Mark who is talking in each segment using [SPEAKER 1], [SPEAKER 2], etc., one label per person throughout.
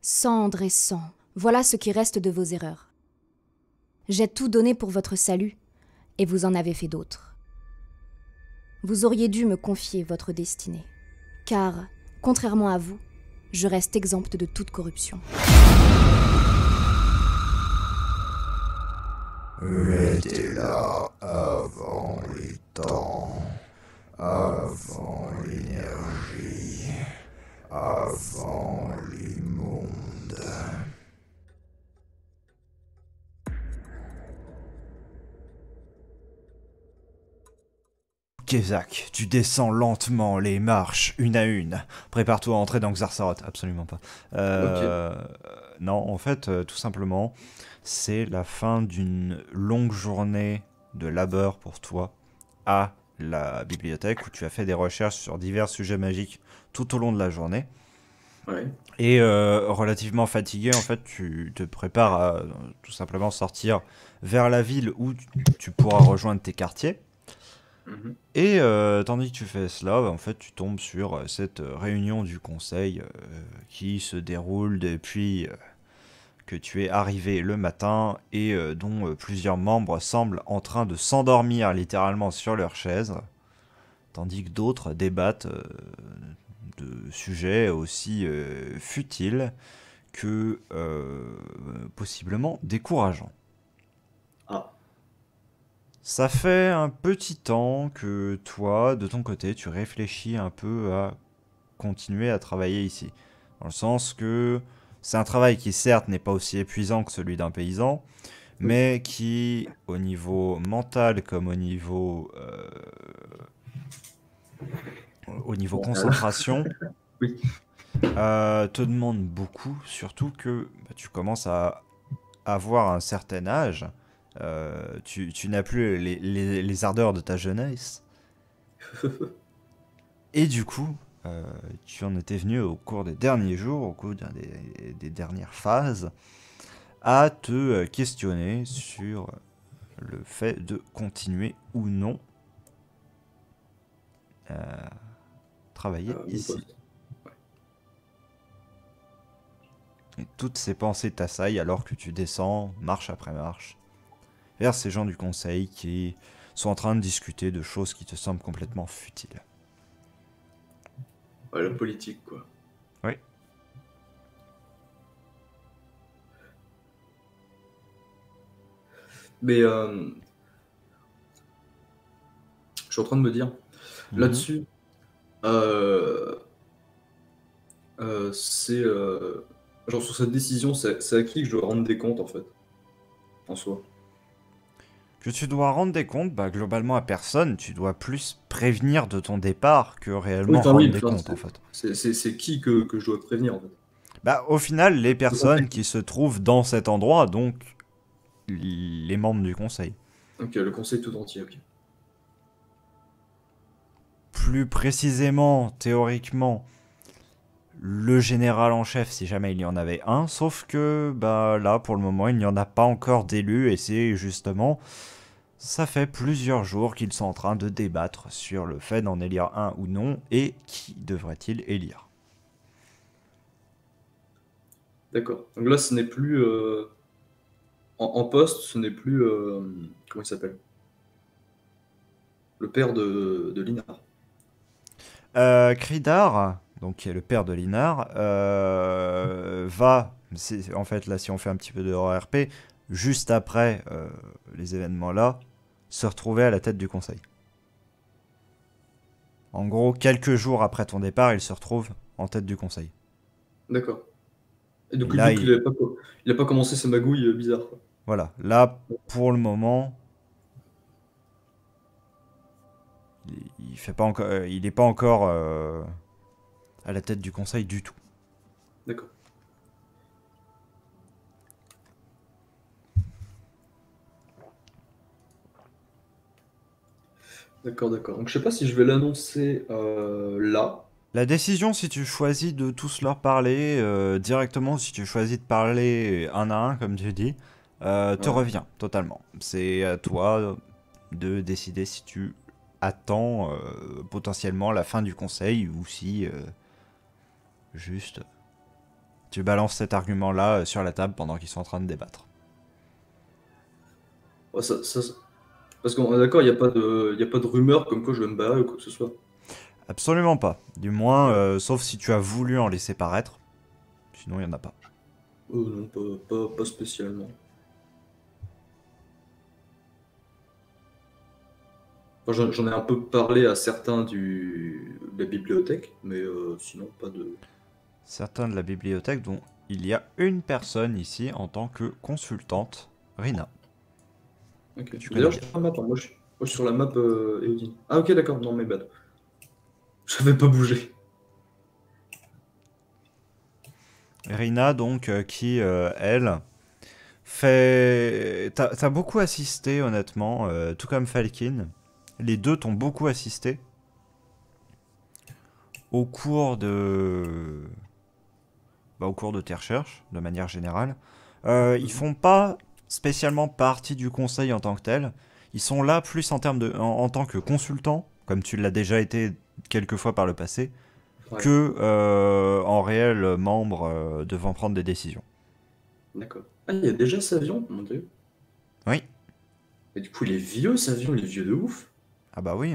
[SPEAKER 1] Cendre et sang, voilà ce qui reste de vos erreurs. J'ai tout donné pour votre salut, et vous en avez fait d'autres. Vous auriez dû me confier votre destinée, car, contrairement à vous, je reste exempte de toute corruption.
[SPEAKER 2] J'étais là avant les temps, avant l'énergie, avant les mondes.
[SPEAKER 3] Kezak, tu descends lentement les marches, une à une. Prépare-toi à entrer dans Xarsaroth. Absolument pas.
[SPEAKER 4] Ok.
[SPEAKER 3] Non, en fait, tout simplement, c'est la fin d'une longue journée de labeur pour toi à la bibliothèque où tu as fait des recherches sur divers sujets magiques tout au long de la journée.
[SPEAKER 4] Ouais.
[SPEAKER 3] Et relativement fatigué, en fait, tu te prépares à tout simplement sortir vers la ville où tu pourras rejoindre tes quartiers.
[SPEAKER 4] Mhm.
[SPEAKER 3] Et tandis que tu fais cela, en fait, tu tombes sur cette réunion du conseil qui se déroule depuis que tu es arrivé le matin et dont plusieurs membres semblent en train de s'endormir littéralement sur leur chaise, tandis que d'autres débattent de sujets aussi futiles que possiblement décourageants.
[SPEAKER 4] Ah.
[SPEAKER 3] Ça fait un petit temps que toi, de ton côté, tu réfléchis un peu à continuer à travailler ici. Dans le sens que c'est un travail qui certes n'est pas aussi épuisant que celui d'un paysan,
[SPEAKER 4] Oui.
[SPEAKER 3] mais qui, au niveau mental comme au niveau
[SPEAKER 4] Bon, là.
[SPEAKER 3] concentration,
[SPEAKER 4] Oui.
[SPEAKER 3] te demande beaucoup, surtout que bah, tu commences à avoir un certain âge. Tu n'as plus les ardeurs de ta jeunesse. Et du coup, tu en étais venu au cours des derniers jours, au cours des dernières phases, à te questionner sur le fait de continuer ou non à travailler
[SPEAKER 4] Mon
[SPEAKER 3] ici.
[SPEAKER 4] poste.
[SPEAKER 3] Et toutes ces pensées t'assaillent alors que tu descends, marche après marche, vers ces gens du conseil qui sont en train de discuter de choses qui te semblent complètement futiles.
[SPEAKER 4] Ouais, la politique, quoi.
[SPEAKER 3] Oui.
[SPEAKER 4] Mais je suis en train de me dire,
[SPEAKER 3] Mhm.
[SPEAKER 4] là-dessus, c'est. Genre, sur cette décision, c'est à qui que je dois rendre des comptes, en fait, en soi.
[SPEAKER 3] Que tu dois rendre des comptes, bah, globalement à personne, tu dois plus prévenir de ton départ que
[SPEAKER 4] Oui,
[SPEAKER 3] réellement
[SPEAKER 4] enfin,
[SPEAKER 3] rendre
[SPEAKER 4] oui,
[SPEAKER 3] des
[SPEAKER 4] enfin,
[SPEAKER 3] comptes en fait.
[SPEAKER 4] c'est qui que je dois prévenir, en fait.
[SPEAKER 3] Bah, au final, les
[SPEAKER 4] Le conseil.
[SPEAKER 3] personnes qui se trouvent dans cet endroit, donc les membres du conseil.
[SPEAKER 4] Ok, le conseil tout entier, ok.
[SPEAKER 3] Plus précisément, théoriquement, le général en chef, si jamais il y en avait un, sauf que bah là, pour le moment, il n'y en a pas encore d'élu, et c'est justement, ça fait plusieurs jours qu'ils sont en train de débattre sur le fait d'en élire un ou non, et qui devrait-il élire.
[SPEAKER 4] D'accord. Donc là, ce n'est plus. En poste, ce n'est plus. Comment il s'appelle? Le père de Linar.
[SPEAKER 3] Kridar, donc qui est le père de Linar, va, en fait là si on fait un petit peu de RP, juste après les événements là, se retrouver à la tête du conseil. En gros, quelques jours après ton départ, il se retrouve en tête du conseil.
[SPEAKER 4] D'accord. Et
[SPEAKER 3] Et
[SPEAKER 4] donc,
[SPEAKER 3] là,
[SPEAKER 4] il a pas commencé sa magouille bizarre, quoi.
[SPEAKER 3] voilà, là pour le moment, il fait pas encore, il est pas encore à la tête du conseil du tout.
[SPEAKER 4] D'accord. D'accord, d'accord. Donc, je sais pas si je vais l'annoncer là.
[SPEAKER 3] La décision, si tu choisis de tous leur parler directement, si tu choisis de parler un à un, comme tu dis, te
[SPEAKER 4] Ouais.
[SPEAKER 3] revient totalement. C'est à toi de décider si tu attends potentiellement la fin du conseil ou si juste Tu balances cet argument-là sur la table pendant qu'ils sont en train de débattre.
[SPEAKER 4] Ouais, parce qu'on est d'accord, y a pas de rumeur comme quoi je vais me barrer ou quoi que ce soit.
[SPEAKER 3] Absolument pas. Du moins, sauf si tu as voulu en laisser paraître. Sinon, il n'y en a pas.
[SPEAKER 4] Non, pas spécialement. Enfin, j'en ai un peu parlé à certains de la bibliothèque, mais sinon pas de...
[SPEAKER 3] Certains de la bibliothèque dont il y a une personne ici en tant que consultante, Rina.
[SPEAKER 4] Ok.
[SPEAKER 3] Tu
[SPEAKER 4] D'ailleurs,
[SPEAKER 3] connais
[SPEAKER 4] je suis sur la map, hein. Moi, je suis sur la map Eodine. Ah ok, d'accord, non mais bad. J'avais pas bougé.
[SPEAKER 3] Rina, donc, qui, elle, fait... T'as beaucoup assisté, honnêtement, tout comme Falkin. Les deux t'ont beaucoup assisté au cours de... au cours de tes recherches, de manière générale. Ils font pas spécialement partie du conseil en tant que tel. Ils sont là plus en termes en tant que consultants, comme tu l'as déjà été quelques fois par le passé,
[SPEAKER 4] Ouais,
[SPEAKER 3] que en réel membre devant prendre des décisions.
[SPEAKER 4] d'accord. Ah, il y a déjà Savion, mon dieu.
[SPEAKER 3] Oui.
[SPEAKER 4] Et du coup, il est vieux, Savion, il est vieux de ouf.
[SPEAKER 3] Ah bah oui.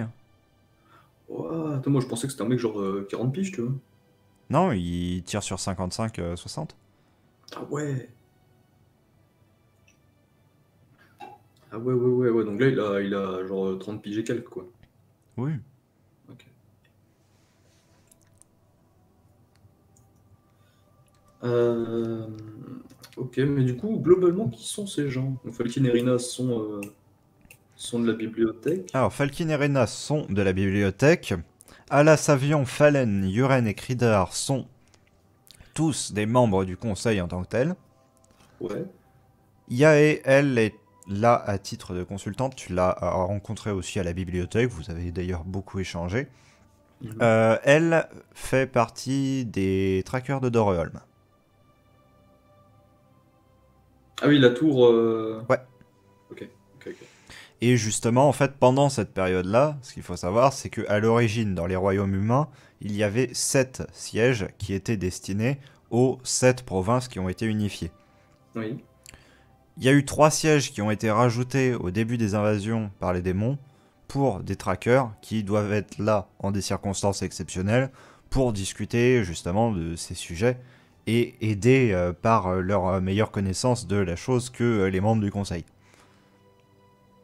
[SPEAKER 4] Ouah, attends, moi je pensais que c'était un mec genre 40 piges, tu vois.
[SPEAKER 3] Non, il tire sur 55-60.
[SPEAKER 4] Ah ouais. Ah ouais. Donc là, il a genre 30 piges et quelques, quoi.
[SPEAKER 3] Oui.
[SPEAKER 4] Ok. Euh, Ok, mais du coup, globalement, qui sont ces gens? Donc, Falkin et Rina sont de la bibliothèque.
[SPEAKER 3] Alors, Falkin et Rena sont de la bibliothèque. Ala, Savion, Fallen, Yuren et Kridar sont tous des membres du conseil en tant que tel.
[SPEAKER 4] Ouais.
[SPEAKER 3] Yae, elle, est là à titre de consultante. Tu l'as rencontrée aussi à la bibliothèque. Vous avez d'ailleurs beaucoup échangé.
[SPEAKER 4] Mhm.
[SPEAKER 3] Elle fait partie des trackers de Doreholm.
[SPEAKER 4] Ah oui, la tour.
[SPEAKER 3] Ouais.
[SPEAKER 4] Ok.
[SPEAKER 3] Et justement, en fait, pendant cette période-là, ce qu'il faut savoir, c'est qu'à l'origine, dans les royaumes humains, il y avait 7 sièges qui étaient destinés aux 7 provinces qui ont été unifiées.
[SPEAKER 4] Oui.
[SPEAKER 3] Il y a eu 3 sièges qui ont été rajoutés au début des invasions par les démons pour des trackers qui doivent être là en des circonstances exceptionnelles pour discuter justement de ces sujets et aider par leur meilleure connaissance de la chose que les membres du conseil.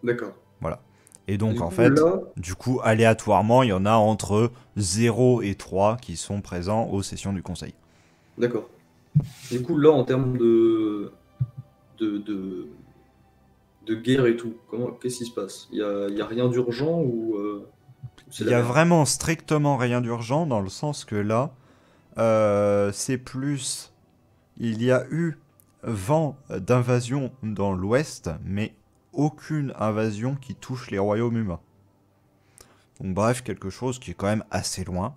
[SPEAKER 4] D'accord.
[SPEAKER 3] Voilà. Et
[SPEAKER 4] Et
[SPEAKER 3] donc,
[SPEAKER 4] du
[SPEAKER 3] en
[SPEAKER 4] coup,
[SPEAKER 3] fait,
[SPEAKER 4] là.
[SPEAKER 3] du coup, aléatoirement, il y en a entre 0 et 3 qui sont présents aux sessions du conseil.
[SPEAKER 4] D'accord. Du coup, là, en termes de, de, de guerre et tout, qu'est-ce qui se passe? Il y a rien d'urgent ou c'est
[SPEAKER 3] Il
[SPEAKER 4] la
[SPEAKER 3] y a
[SPEAKER 4] merde?
[SPEAKER 3] vraiment strictement rien d'urgent dans le sens que là, c'est plus... Il y a eu vent d'invasion dans l'ouest, mais aucune invasion qui touche les royaumes humains. Donc bref, quelque chose qui est quand même assez loin.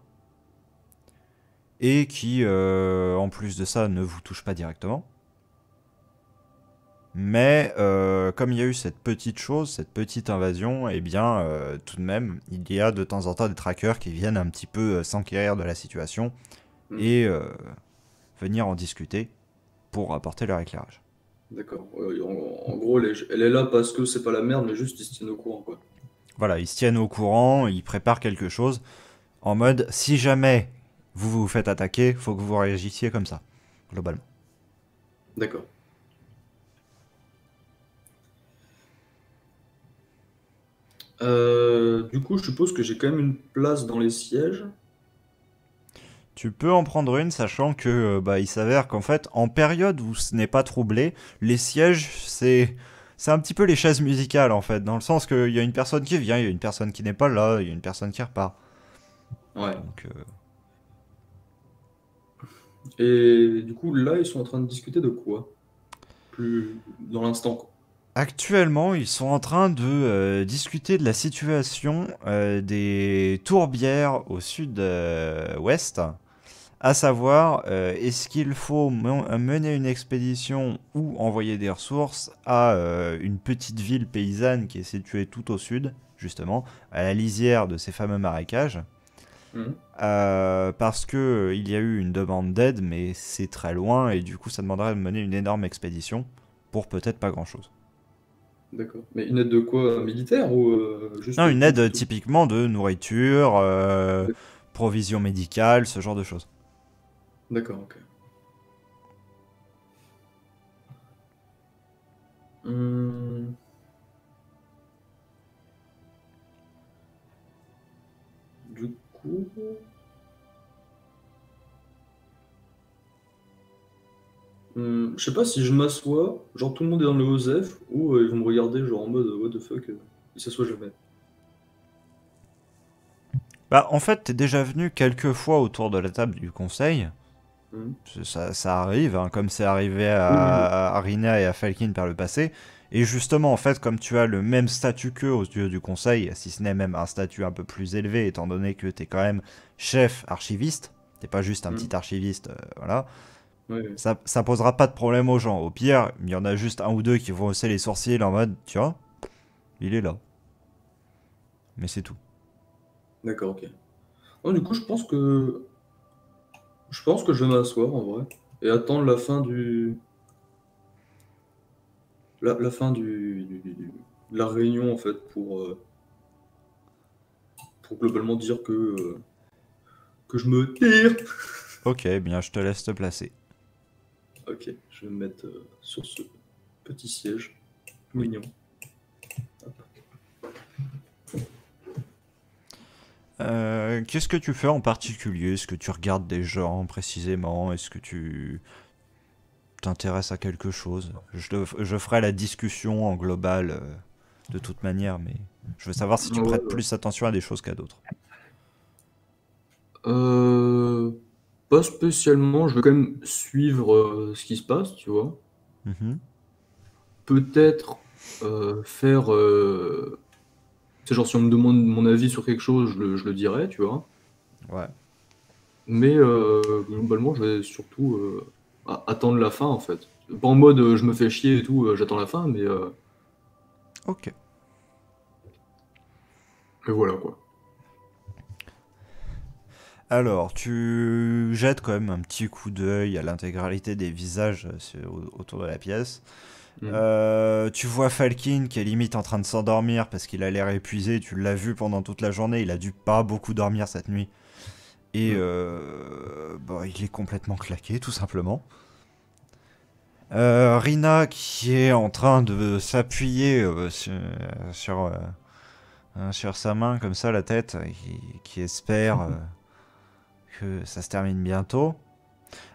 [SPEAKER 3] Et qui, en plus de ça, ne vous touche pas directement. Mais comme il y a eu cette petite chose, cette petite invasion, eh bien, tout de même, il y a de temps en temps des trackers qui viennent un petit peu s'enquérir de la situation et venir en discuter pour apporter leur éclairage.
[SPEAKER 4] D'accord. Ouais, en gros, elle est là parce que c'est pas la merde, mais juste ils se tiennent au courant, quoi.
[SPEAKER 3] Voilà, ils se tiennent au courant, ils préparent quelque chose en mode si jamais vous vous faites attaquer, faut que vous réagissiez comme ça, globalement.
[SPEAKER 4] D'accord. Du coup, je suppose que j'ai quand même une place dans les sièges.
[SPEAKER 3] Tu peux en prendre une, sachant que il s'avère qu'en fait, en période où ce n'est pas troublé, les sièges, c'est un petit peu les chaises musicales en fait, dans le sens qu'il y a une personne qui vient, il y a une personne qui n'est pas là, il y a une personne qui repart.
[SPEAKER 4] Ouais.
[SPEAKER 3] Donc,
[SPEAKER 4] Et du coup, là, ils sont en train de discuter de quoi? Plus dans l'instant, quoi.
[SPEAKER 3] actuellement, ils sont en train de discuter de la situation des tourbières au sud-ouest. À savoir, est-ce qu'il faut mener une expédition ou envoyer des ressources à une petite ville paysanne qui est située tout au sud, justement, à la lisière de ces fameux marécages,
[SPEAKER 4] Mhm.
[SPEAKER 3] Parce que il y a eu une demande d'aide, mais c'est très loin, et du coup ça demanderait de mener une énorme expédition pour peut-être pas grand-chose.
[SPEAKER 4] D'accord. Mais une aide de quoi? Militaire ou
[SPEAKER 3] Non,
[SPEAKER 4] juste
[SPEAKER 3] une aide
[SPEAKER 4] ponctuelle?
[SPEAKER 3] typiquement de nourriture, provision médicale, ce genre de choses.
[SPEAKER 4] D'accord, ok. Hum, du coup, je sais pas si je m'assois, genre tout le monde est dans le OSEF, ou ils vont me regarder genre en mode what the fuck, ils s'assoient jamais.
[SPEAKER 3] Bah, en fait, t'es déjà venu quelques fois autour de la table du conseil.
[SPEAKER 4] Hum.
[SPEAKER 3] Ça arrive, hein, comme c'est arrivé
[SPEAKER 4] Oui, oui, oui.
[SPEAKER 3] à Rina et à Falkin par le passé. Et justement, en fait, comme tu as le même statut qu'eux aux yeux du conseil, si ce n'est même un statut un peu plus élevé, étant donné que t'es quand même chef archiviste, t'es pas juste un
[SPEAKER 4] Hum.
[SPEAKER 3] petit archiviste, voilà,
[SPEAKER 4] Ouais, ouais.
[SPEAKER 3] ça posera pas de problème aux gens. Au pire, il y en a juste un ou deux qui vont hausser les sourcils en mode, tu vois, il est là. Mais c'est tout.
[SPEAKER 4] D'accord, ok. Non, du coup, je pense que je vais m'asseoir en vrai et attendre la fin de la réunion en fait pour globalement dire que je me tire.
[SPEAKER 3] Ok, bien, je te laisse te placer.
[SPEAKER 4] Ok, je vais me mettre sur ce petit siège
[SPEAKER 3] Oui.
[SPEAKER 4] mignon.
[SPEAKER 3] Qu'est-ce que tu fais en particulier? Est-ce que tu regardes des gens précisément? Est-ce que tu t'intéresses à quelque chose? Je ferai la discussion en global de toute manière, mais je veux savoir si tu
[SPEAKER 4] Ah ouais,
[SPEAKER 3] prêtes
[SPEAKER 4] ouais.
[SPEAKER 3] plus attention à des choses qu'à d'autres.
[SPEAKER 4] Euh, Pas spécialement, je vais quand même suivre ce qui se passe, tu vois.
[SPEAKER 3] Mhm.
[SPEAKER 4] Peut-être faire. Tu sais, genre, si on me demande mon avis sur quelque chose, je le dirai, tu vois.
[SPEAKER 3] Ouais.
[SPEAKER 4] Mais globalement, je vais surtout attendre la fin, en fait. Pas en mode je me fais chier et tout, j'attends la fin,
[SPEAKER 3] Ok.
[SPEAKER 4] mais voilà, quoi.
[SPEAKER 3] Alors, tu jettes quand même un petit coup d'œil à l'intégralité des visages autour de la pièce.
[SPEAKER 4] Mm.
[SPEAKER 3] Tu vois Falkin qui est limite en train de s'endormir parce qu'il a l'air épuisé. Tu l'as vu pendant toute la journée. Il a dû pas beaucoup dormir cette nuit. Et
[SPEAKER 4] Mm.
[SPEAKER 3] bah, il est complètement claqué, tout simplement. Rina qui est en train de s'appuyer sur, sur sa main, comme ça, la tête, qui espère que ça se termine bientôt.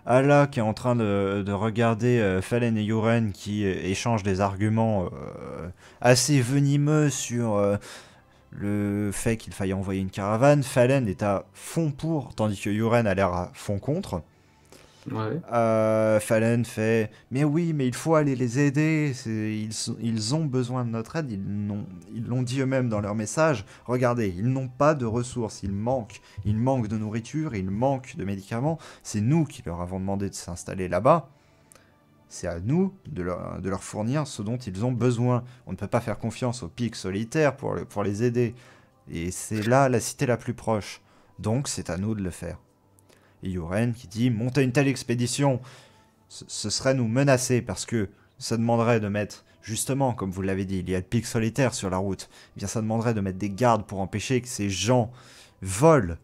[SPEAKER 3] Ala qui est en train de regarder Fallen et Yoren qui échangent des arguments assez venimeux sur le fait qu'il faille envoyer une caravane. Fallen est à fond pour, tandis que Yoren a l'air à fond contre.
[SPEAKER 4] Ouais.
[SPEAKER 3] Fallen fait mais oui, mais il faut aller les aider, ils ont besoin de notre aide, ils l'ont dit eux-mêmes dans leur message. Regardez, ils n'ont pas de ressources, ils manquent de nourriture, ils manquent de médicaments. C'est nous qui leur avons demandé de s'installer là-bas. C'est à nous de leur fournir ce dont ils ont besoin. On ne peut pas faire confiance aux pics solitaires pour les aider. Et c'est là la cité la plus proche. Donc c'est à nous de le faire. Et Yoren qui dit monter une telle expédition, ce serait nous menacer parce que ça demanderait de mettre, justement, comme vous l'avez dit, il y a le pic solitaire sur la route, eh bien ça demanderait de mettre des gardes pour empêcher que ces gens volent.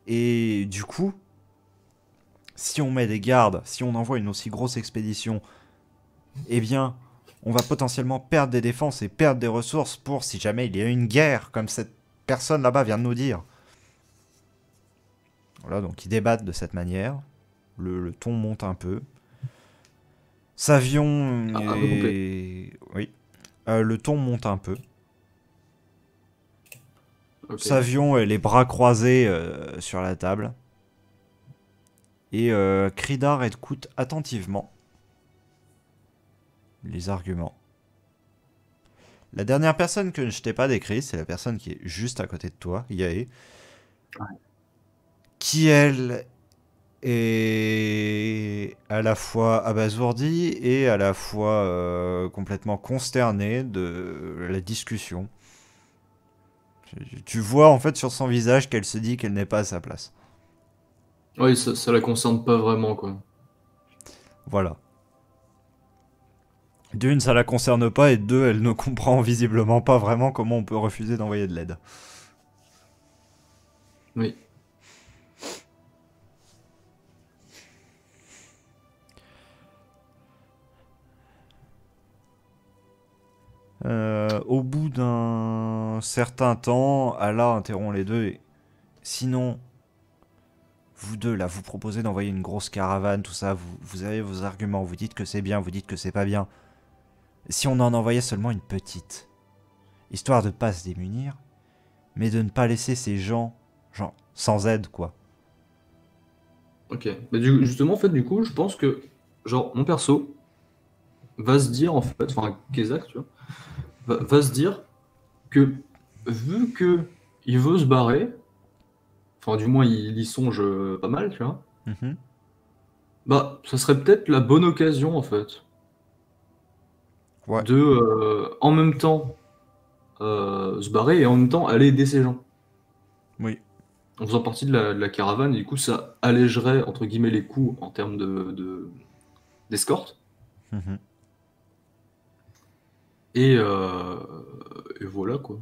[SPEAKER 3] Et du coup, si on met des gardes, si on envoie une aussi grosse expédition, eh bien, on va potentiellement perdre des défenses et perdre des ressources pour si jamais il y a une guerre, comme cette personne là-bas vient de nous dire. Voilà, donc ils débattent de cette manière. Le ton monte un peu. Savion
[SPEAKER 4] Un peu complet.
[SPEAKER 3] et... Oui. Le ton monte un peu.
[SPEAKER 4] Ok.
[SPEAKER 3] Savion et les bras croisés sur la table. Et Cridar écoute attentivement les arguments. La dernière personne que je t'ai pas décrite, c'est la personne qui est juste à côté de toi, Yae, qui elle est à la fois abasourdie et à la fois complètement consternée de la discussion. Tu vois en fait sur son visage qu'elle se dit qu'elle n'est pas à sa place.
[SPEAKER 4] Oui, ça la concerne pas vraiment, quoi.
[SPEAKER 3] Voilà. D'une, ça la concerne pas, et deux, elle ne comprend visiblement pas vraiment comment on peut refuser d'envoyer de l'aide.
[SPEAKER 4] Oui.
[SPEAKER 3] Au bout d'un certain temps, Allah interrompt les deux. Et sinon, vous deux là, vous proposez d'envoyer une grosse caravane, tout ça, vous avez vos arguments, vous dites que c'est bien, vous dites que c'est pas bien. Si on en envoyait seulement une petite, histoire de pas se démunir, mais de ne pas laisser ces gens, genre, sans aide quoi.
[SPEAKER 4] Ok. Mais justement, en fait, du coup, je pense que, genre, mon perso va se dire, en fait, enfin, Kezak, tu vois, va se dire que, vu que il veut se barrer, enfin, du moins, il y songe pas mal, tu vois,
[SPEAKER 3] Mhm.
[SPEAKER 4] bah, ça serait peut-être la bonne occasion, en fait,
[SPEAKER 3] Ouais.
[SPEAKER 4] de, en même temps, se barrer et en même temps aller aider ces gens.
[SPEAKER 3] Oui.
[SPEAKER 4] En faisant partie de la caravane, et du coup, ça allégerait, entre guillemets, les coûts en termes d'escorte.
[SPEAKER 3] Mhm.
[SPEAKER 4] Et, euh, et voilà, quoi.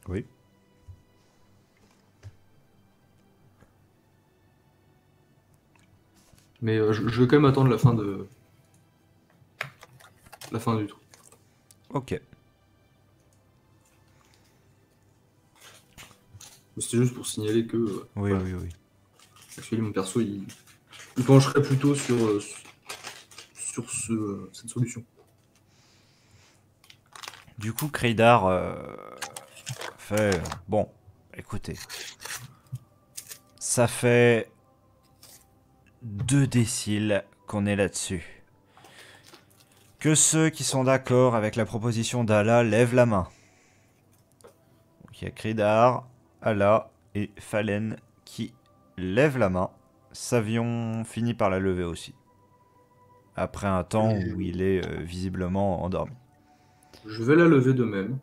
[SPEAKER 3] Oui.
[SPEAKER 4] Mais je vais quand même attendre la fin du truc.
[SPEAKER 3] Ok.
[SPEAKER 4] C'était juste pour signaler que
[SPEAKER 3] Oui,
[SPEAKER 4] voilà,
[SPEAKER 3] oui, oui.
[SPEAKER 4] actuellement mon perso il pencherait plutôt sur cette solution.
[SPEAKER 3] Du coup, Kreidar fait... Bon, écoutez. Ça fait 2 déciles qu'on est là-dessus. Que ceux qui sont d'accord avec la proposition d'Allah lèvent la main. Donc il y a Kreidar, Allah et Fallen qui lèvent la main. Savion finit par la lever aussi. Après un temps où il est visiblement endormi.
[SPEAKER 4] Je vais la lever de même.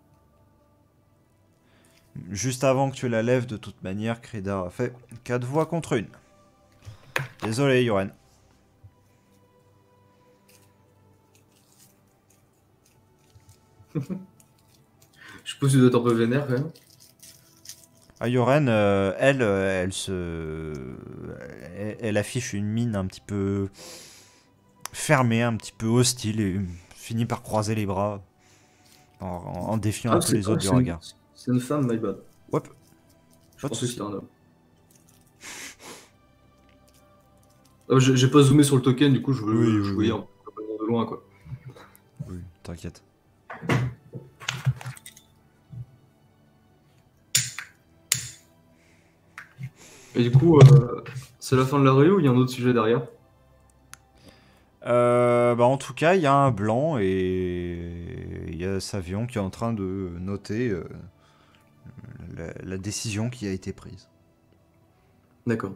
[SPEAKER 3] Juste avant que tu la lèves, de toute manière, Kreidar a fait 4 voix contre 1. Désolé, Yoren.
[SPEAKER 4] Je suppose que tu dois être un peu vénère quand même.
[SPEAKER 3] Ah, Yoren, elle affiche une mine un petit peu fermée, un petit peu hostile, et finit par croiser les bras en défiant un peu les autres du regard.
[SPEAKER 4] C'est une femme, my bad.
[SPEAKER 3] Ouais,
[SPEAKER 4] Je
[SPEAKER 3] pas de
[SPEAKER 4] pensais que
[SPEAKER 3] soucis.
[SPEAKER 4] c'était un homme. J'ai pas zoomé sur le token, du coup
[SPEAKER 3] Oui,
[SPEAKER 4] je
[SPEAKER 3] oui,
[SPEAKER 4] voyais
[SPEAKER 3] oui.
[SPEAKER 4] un peu de loin, quoi.
[SPEAKER 3] Oui, t'inquiète.
[SPEAKER 4] Et du coup, c'est la fin de la réunion ou il y a un autre sujet derrière?
[SPEAKER 3] Bah en tout cas, il y a un blanc et il y a Savion qui est en train de noter la décision qui a été prise.
[SPEAKER 4] D'accord.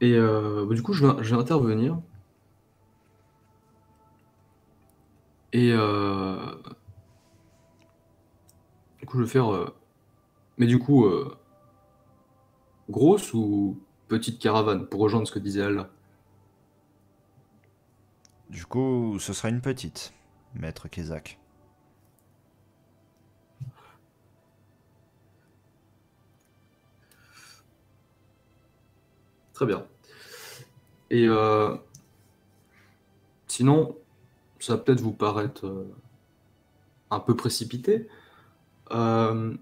[SPEAKER 4] Et bah, du coup, je vais intervenir. Et du coup, je vais faire. Mais du coup, grosse ou petite caravane pour rejoindre ce que disait Allah?
[SPEAKER 3] Du coup, ce sera une petite, maître Kezak.
[SPEAKER 4] Très bien. Et sinon, ça va peut-être vous paraître un peu précipité, euh,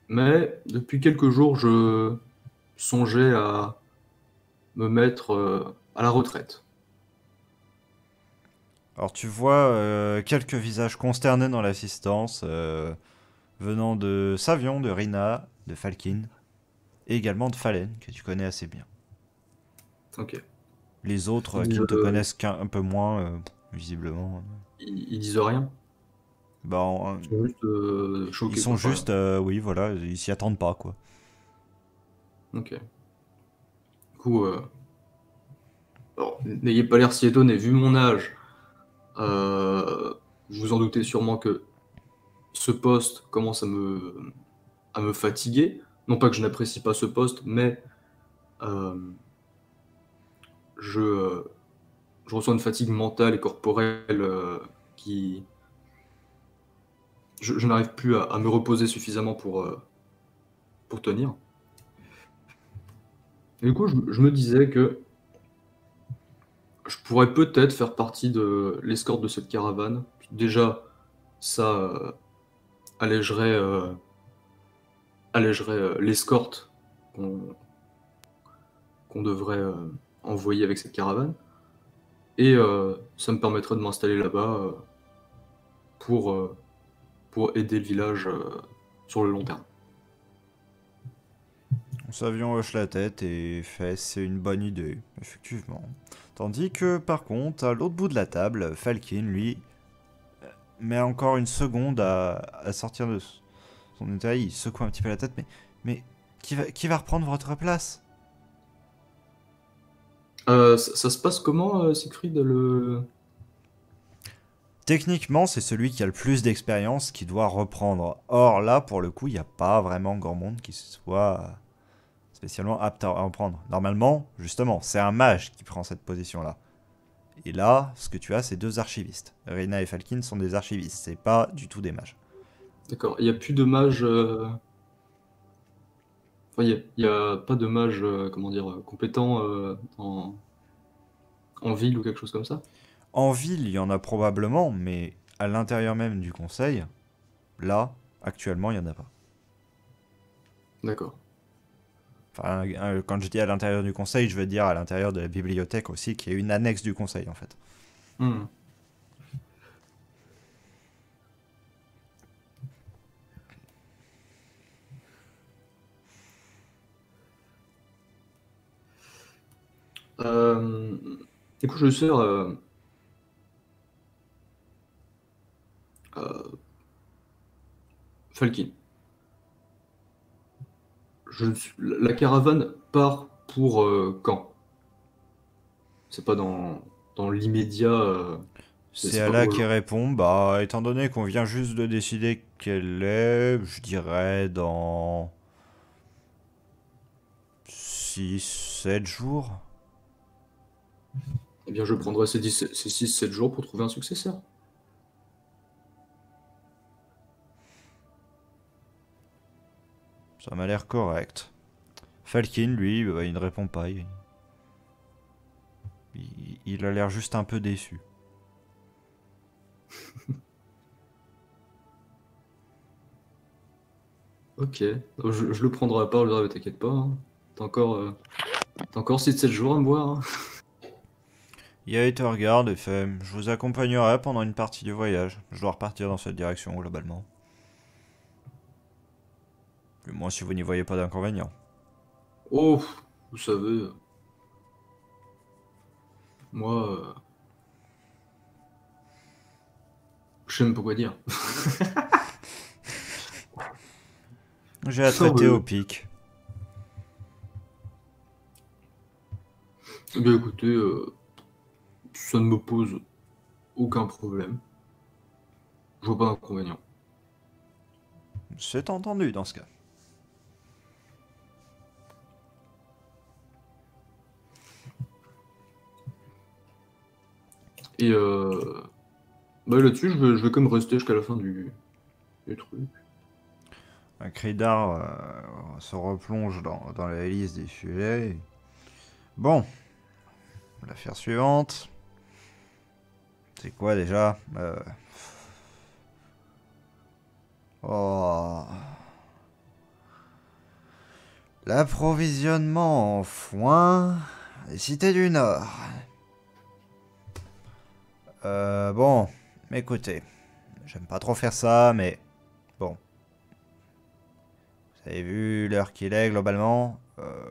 [SPEAKER 4] mais depuis quelques jours, je songeais à me mettre à la retraite.
[SPEAKER 3] Alors tu vois quelques visages consternés dans l'assistance, venant de Savion, de Rina, de Falkin, et également de Fallen, que tu connais assez bien.
[SPEAKER 4] Ok.
[SPEAKER 3] Les autres
[SPEAKER 4] Ils
[SPEAKER 3] qui
[SPEAKER 4] disent,
[SPEAKER 3] ne te connaissent qu'un peu moins, visiblement.
[SPEAKER 4] ils disent rien.
[SPEAKER 3] Bah,
[SPEAKER 4] Ils sont juste
[SPEAKER 3] ils
[SPEAKER 4] choqués
[SPEAKER 3] sont
[SPEAKER 4] par rien.
[SPEAKER 3] juste, oui, voilà, ils s'y attendent pas, quoi.
[SPEAKER 4] Ok. Du coup, alors, n'ayez pas l'air si étonné. Vu mon âge, Vous vous en doutez sûrement que ce poste commence à me fatiguer. Non pas que je n'apprécie pas ce poste, mais euh, je, je ressens une fatigue mentale et corporelle qui... Je n'arrive plus à me reposer suffisamment pour tenir. Et du coup, je me disais que je pourrais peut-être faire partie de l'escorte de cette caravane. Déjà, ça allégerait, allégerait l'escorte qu'on qu'on devrait envoyer avec cette caravane. Et ça me permettrait de m'installer là-bas pour, euh, pour aider le village sur le long terme.
[SPEAKER 3] Savion hoche la tête et fait c'est une bonne idée, effectivement. Tandis que par contre, à l'autre bout de la table, Falkin, lui, met encore une seconde à sortir de son état. Il secoue un petit peu la tête, mais qui va reprendre votre place?
[SPEAKER 4] Ça se passe comment, Siegfried, le...
[SPEAKER 3] Techniquement, c'est celui qui a le plus d'expérience qui doit reprendre. Or là, pour le coup, il n'y a pas vraiment grand monde qui soit spécialement apte à reprendre. Normalement, justement, c'est un mage qui prend cette position-là. Et là, ce que tu as, c'est deux archivistes. Rina et Falkin sont des archivistes, c'est pas du tout des mages.
[SPEAKER 4] D'accord, il n'y a plus de mage... Enfin, il y a pas de mage, comment dire, compétent en ville ou quelque chose comme ça?
[SPEAKER 3] En ville, il y en a probablement, mais à l'intérieur même du conseil, là, actuellement, il n'y en a pas.
[SPEAKER 4] D'accord.
[SPEAKER 3] Enfin, quand je dis à l'intérieur du conseil, je veux dire à l'intérieur de la bibliothèque aussi, qui est une annexe du conseil en fait.
[SPEAKER 4] Hmm. Euh, du coup, je sers Falkin. La caravane part pour quand? C'est pas dans l'immédiat,
[SPEAKER 3] C'est
[SPEAKER 4] c'est pas
[SPEAKER 3] Ala qui
[SPEAKER 4] urgent.
[SPEAKER 3] répond, bah étant donné qu'on vient juste de décider qu'elle est, je dirais dans 6, 7 jours.
[SPEAKER 4] Eh bien, je prendrai ces 6-7 jours pour trouver un successeur.
[SPEAKER 3] Ça m'a l'air correct. Falkin, lui, bah, il ne répond pas. Il a l'air juste un peu déçu.
[SPEAKER 4] Ok, je le prendrai à part, je lui dirai, t'inquiète pas, hein. T'as encore 6-7 jours à me voir, hein.
[SPEAKER 3] Yael te regarde et fait, je vous accompagnerai pendant une partie du voyage. Je dois repartir dans cette direction globalement. Du moins si vous n'y voyez pas d'inconvénient.
[SPEAKER 4] Oh, vous savez, moi, je sais même pas quoi dire.
[SPEAKER 3] J'ai à
[SPEAKER 4] Non,
[SPEAKER 3] traiter au pic.
[SPEAKER 4] eh bien écoutez, ça ne me pose aucun problème. Je vois pas d'inconvénient.
[SPEAKER 3] C'est entendu dans ce cas.
[SPEAKER 4] Et bah, là-dessus, je vais quand même rester jusqu'à la fin du truc.
[SPEAKER 3] Un cri d'art se replonge dans la liste des sujets. Bon, l'affaire suivante. C'est quoi déjà Oh. L'approvisionnement en foin des cités du Nord. Bon, écoutez, j'aime pas trop faire ça, mais bon. Vous avez vu l'heure qu'il est globalement.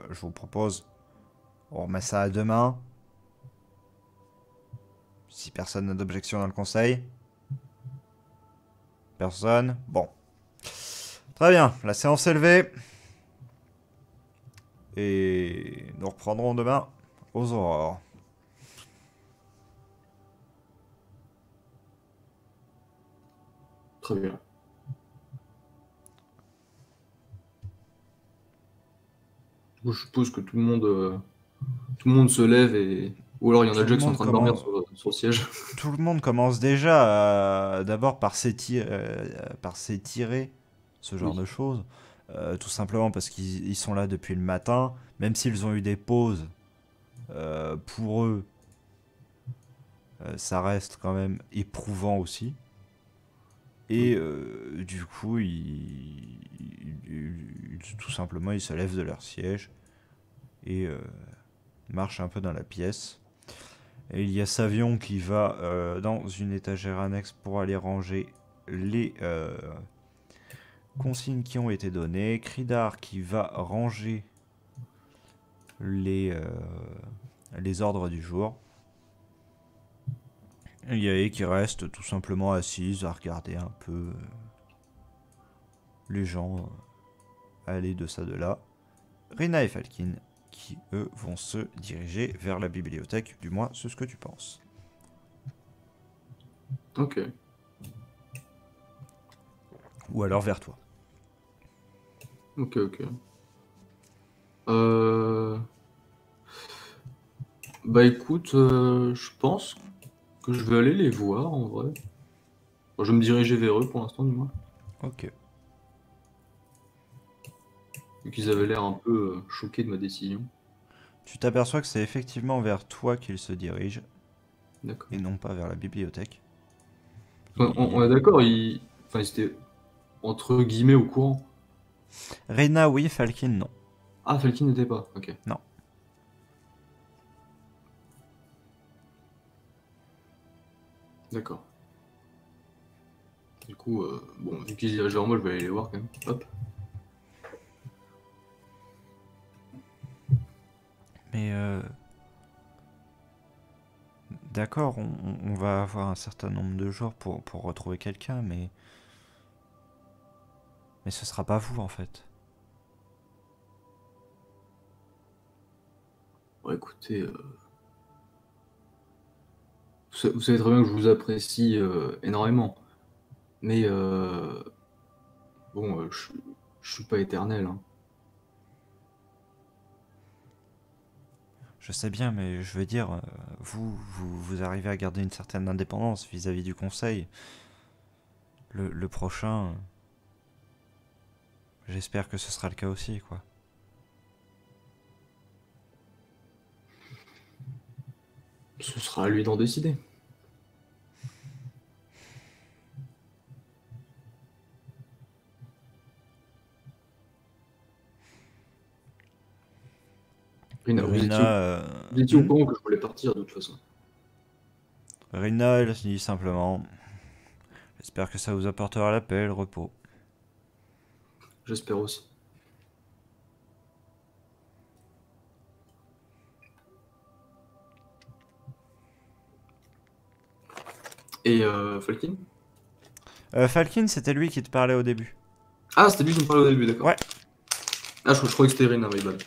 [SPEAKER 3] Je vous propose, on remet ça à demain. Si personne n'a d'objection dans le conseil. Personne. Bon. Très bien, la séance est levée. Et nous reprendrons demain aux aurores.
[SPEAKER 4] Très bien. Je suppose que tout le monde se lève et... Ou alors il y en a
[SPEAKER 3] Tout le
[SPEAKER 4] déjà qui sont en
[SPEAKER 3] monde
[SPEAKER 4] train de dormir
[SPEAKER 3] commence,
[SPEAKER 4] sur le siège.
[SPEAKER 3] tout le monde commence déjà d'abord par s'étirer, ce genre
[SPEAKER 4] Oui.
[SPEAKER 3] de choses. Tout simplement parce qu'ils sont là depuis le matin, même s'ils ont eu des pauses, pour eux, ça reste quand même éprouvant aussi.
[SPEAKER 4] Oui.
[SPEAKER 3] Et du coup, tout simplement, ils se lèvent de leur siège et marchent un peu dans la pièce. Et il y a Savion qui va dans une étagère annexe pour aller ranger les consignes qui ont été données. Cridar qui va ranger les, euh, les ordres du jour. Et Yae qui reste tout simplement assise à regarder un peu les gens aller de ça de là. Rina et Falkin qui, eux, vont se diriger vers la bibliothèque. Du moins, c'est ce que tu penses.
[SPEAKER 4] Ok.
[SPEAKER 3] Ou alors vers toi.
[SPEAKER 4] Ok, ok. Euh... Bah écoute, je pense que je vais aller les voir en vrai. Bon, je vais me diriger vers eux pour l'instant, du moins.
[SPEAKER 3] Ok.
[SPEAKER 4] Vu qu'ils avaient l'air un peu choqués de ma décision.
[SPEAKER 3] Tu t'aperçois que c'est effectivement vers toi qu'ils se dirigent
[SPEAKER 4] D'accord.
[SPEAKER 3] et non pas vers la bibliothèque.
[SPEAKER 4] On est d'accord, enfin, ils étaient entre guillemets au courant.
[SPEAKER 3] Rina, oui, Falkin, non.
[SPEAKER 4] Ah, Falky n'était pas. Ok.
[SPEAKER 3] Non.
[SPEAKER 4] D'accord. Du coup, bon, vu qu'ils se dirigent vers moi, je vais aller les voir quand même. Hop.
[SPEAKER 3] Mais d'accord, on va avoir un certain nombre de jours pour retrouver quelqu'un, mais ce sera pas vous en fait.
[SPEAKER 4] Bon, écoutez, vous savez très bien que je vous apprécie énormément. Mais bon, je suis pas éternel, hein.
[SPEAKER 3] Je sais bien, mais je veux dire, vous arrivez à garder une certaine indépendance vis-à-vis du conseil. Le prochain, j'espère que ce sera le cas aussi, quoi.
[SPEAKER 4] Ce sera à lui d'en décider. Rina,
[SPEAKER 3] Rina,
[SPEAKER 4] vous étiez au courant que je voulais partir de toute façon.
[SPEAKER 3] Rina, elle se dit simplement, j'espère que ça vous apportera la paix et le repos.
[SPEAKER 4] J'espère aussi. Et Falkin?
[SPEAKER 3] Falkin, c'était lui qui te parlait au début.
[SPEAKER 4] Ah, c'était lui qui me parlait au début, d'accord.
[SPEAKER 3] Ouais.
[SPEAKER 4] Ah, je croyais que c'était Rina, my bad.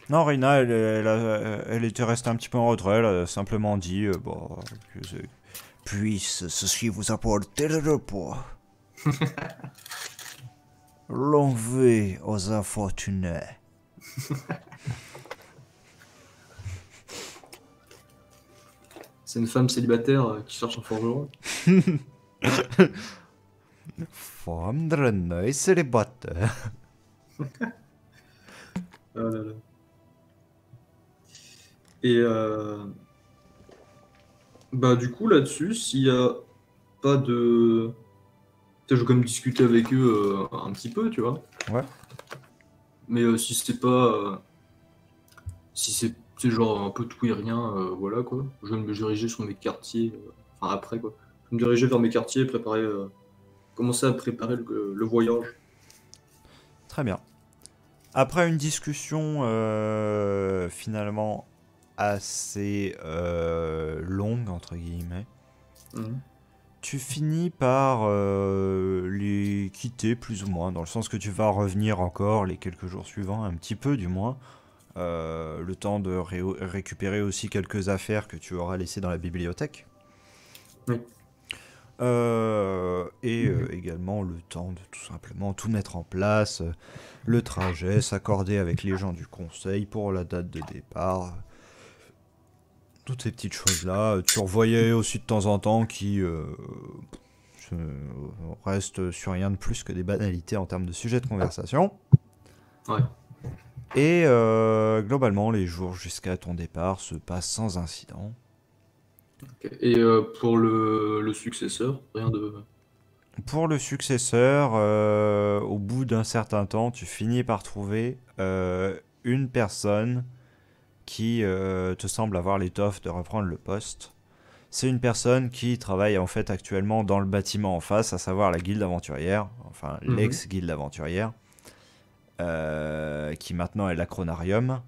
[SPEAKER 3] Non, Rina, elle était restée un petit peu en retrait, elle a simplement dit, puisse ceci vous apporter le repos. Longue vie aux infortunés.
[SPEAKER 4] C'est une femme célibataire qui cherche un forgeron.
[SPEAKER 3] Femme de Rennes, célibataire.
[SPEAKER 4] Ah là là. Et bah du coup là-dessus, s'il y a pas de... Peut-être je vais quand même discuter avec eux un petit peu, tu vois.
[SPEAKER 3] Ouais.
[SPEAKER 4] Mais si c'est pas... si c'est genre un peu tout et rien, voilà quoi. Je vais me diriger sur mes quartiers, enfin après quoi. Je vais me diriger vers mes quartiers, préparer... commencer à préparer le voyage.
[SPEAKER 3] Très bien. Après une discussion finalement assez longue, entre guillemets, tu finis par les quitter plus ou moins, dans le sens que tu vas revenir encore les quelques jours suivants, un petit peu du moins, le temps de récupérer aussi quelques affaires que tu auras laissées dans la bibliothèque.
[SPEAKER 4] Oui.
[SPEAKER 3] Également le temps de tout simplement tout mettre en place, le trajet, s'accorder avec les gens du conseil pour la date de départ, toutes ces petites choses-là. Tu revoyais aussi de temps en temps qui restent sur rien de plus que des banalités en termes de sujet de conversation.
[SPEAKER 4] Ouais.
[SPEAKER 3] Et globalement, les jours jusqu'à ton départ se passent sans incident.
[SPEAKER 4] Ok. Et pour le successeur, rien de.
[SPEAKER 3] Pour le successeur, au bout d'un certain temps, tu finis par trouver une personne qui te semble avoir l'étoffe de reprendre le poste. C'est une personne qui travaille en fait actuellement dans le bâtiment en face, à savoir la guilde aventurière, enfin l'ex-guilde aventurière, qui maintenant est l'Acronarium,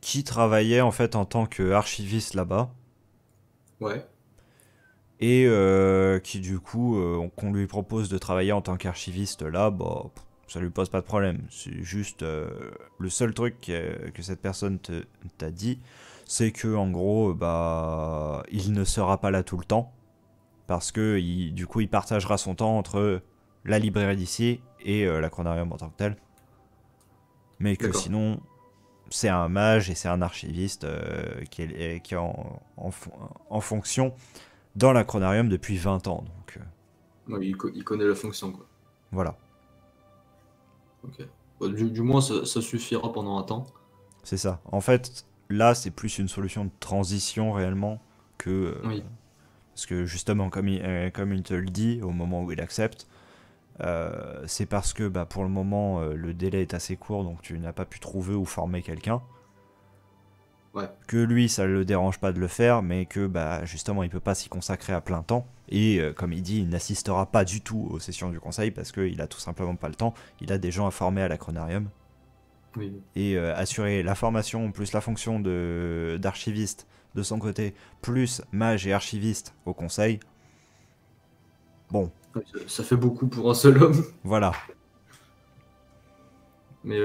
[SPEAKER 3] qui travaillait en fait en tant qu'archiviste là-bas.
[SPEAKER 4] Ouais.
[SPEAKER 3] Et qui du coup, qu'on lui propose de travailler en tant qu'archiviste là, bah, ça lui pose pas de problème. C'est juste le seul truc que cette personne t'a dit, c'est que en gros, bah, il ne sera pas là tout le temps, parce que du coup, il partagera son temps entre la librairie d'ici et l'Acronarium en tant que tel. Mais que
[SPEAKER 4] D'accord.
[SPEAKER 3] sinon, c'est un mage et c'est un archiviste qui est en fonction dans l'Acronarium depuis 20 ans. Donc
[SPEAKER 4] Ouais, il connaît la fonction, quoi.
[SPEAKER 3] voilà,
[SPEAKER 4] Ok. Bon, du moins, ça suffira pendant un temps.
[SPEAKER 3] c'est ça. En fait, là, c'est plus une solution de transition réellement que...
[SPEAKER 4] Oui.
[SPEAKER 3] parce que justement, comme il te le dit au moment où il accepte, c'est parce que bah, pour le moment, le délai est assez court, donc tu n'as pas pu trouver ou former quelqu'un.
[SPEAKER 4] Ouais.
[SPEAKER 3] Que lui, ça ne le dérange pas de le faire, mais que bah, justement, il peut pas s'y consacrer à plein temps. Et comme il dit, il n'assistera pas du tout aux sessions du conseil parce qu'il a tout simplement pas le temps. Il a des gens à former à l'Acronarium.
[SPEAKER 4] Oui.
[SPEAKER 3] Et assurer la formation plus la fonction d'archiviste de son côté, plus mage et archiviste au conseil. Bon,
[SPEAKER 4] Ouais, ça fait beaucoup pour un seul homme.
[SPEAKER 3] voilà,
[SPEAKER 4] Mais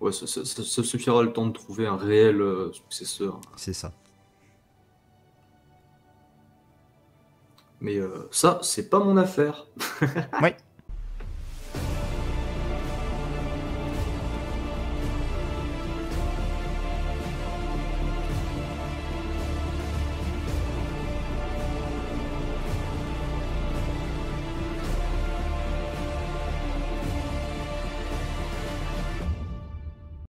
[SPEAKER 4] ouais, ça suffira le temps de trouver un réel successeur.
[SPEAKER 3] c'est ça.
[SPEAKER 4] Mais ça, c'est pas mon affaire.
[SPEAKER 3] Oui,